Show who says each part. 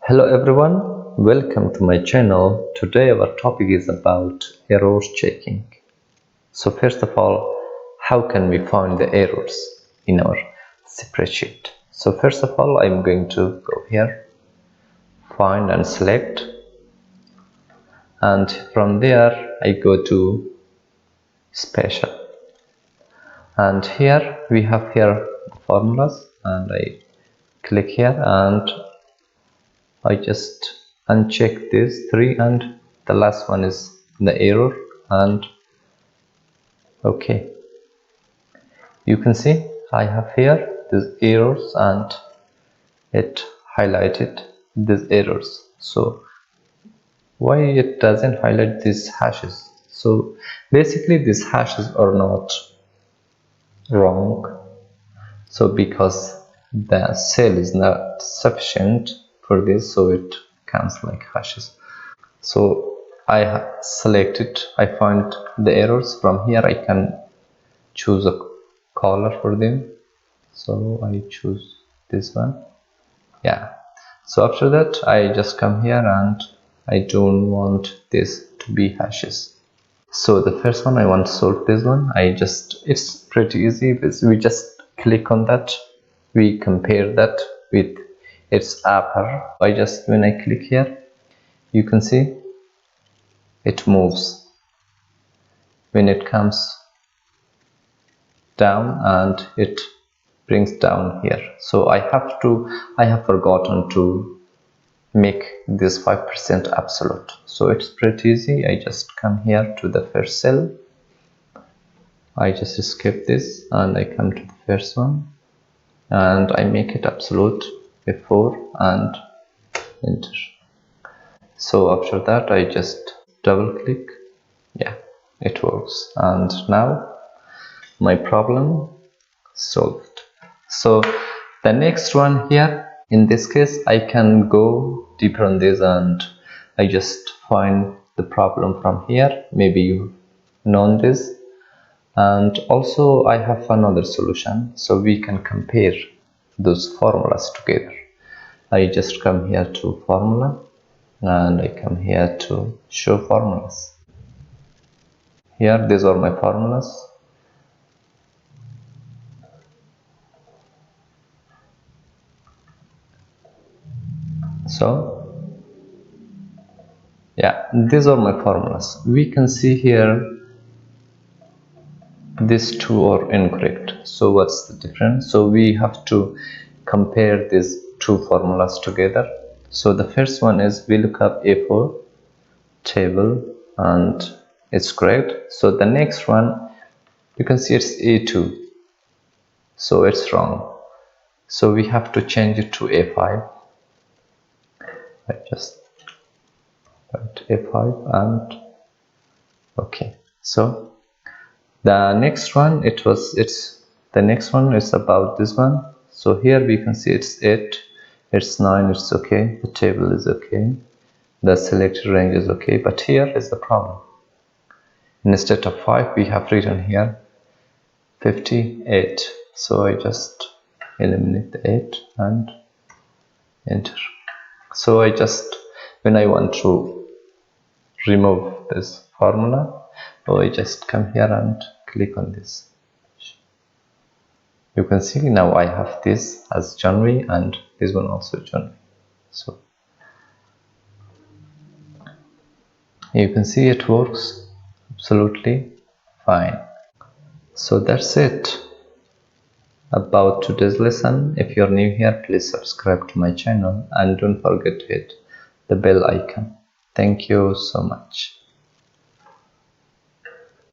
Speaker 1: Hello everyone, welcome to my channel. Today our topic is about errors checking. So first of all, how can we find the errors in our spreadsheet? So first of all, I'm going to go here, find and select, and from there I go to special, and here we have here formulas, and I click here and I just uncheck these three, and the last one is the error. And okay, you can see I have here these errors and it highlighted these errors. So why it doesn't highlight these hashes? So basically these hashes are not wrong, so because the cell is not sufficient for this, so it counts like hashes. So I selected, I find the errors. From here I can choose a color for them, so I choose this one. Yeah, so after that I just come here and I don't want this to be hashes. So the first one, I want to solve this one. It's pretty easy. We just click on that, we compare that with its upper. When I click here, you can see it moves when it comes down, and it brings down here. So I have forgotten to make this 5% absolute. So it's pretty easy. I just come here to the first cell, I just skip this and I come to the first one and I make it absolute F4 and enter. So after that I just double click. Yeah, it works, and now my problem solved. So the next one here, in this case I can go deeper on this and I just find the problem from here. Maybe you've known this. And also I have another solution, so we can compare those formulas together. I just come here to formula and I come here to show formulas. Here these are my formulas. So yeah, these are my formulas. We can see here these two are incorrect. So what's the difference? So we have to compare these two formulas together. So the first one is VLOOKUP A4 table and it's correct. So the next one, you can see it's A2, so it's wrong. So we have to change it to A5. I just write A5 and okay. So the next one, the next one is about this one. So here we can see it's 8, it's 9, it's okay, the table is okay, the selected range is okay, but here is the problem. Instead of 5 we have written here 58. So I just eliminate the 8 and enter. So when I want to remove this formula, I just come here and click on this. You can see now I have this as January and this one also January. So you can see it works absolutely fine. So that's it about today's lesson. If you're new here, please subscribe to my channel and don't forget to hit the bell icon. Thank you so much.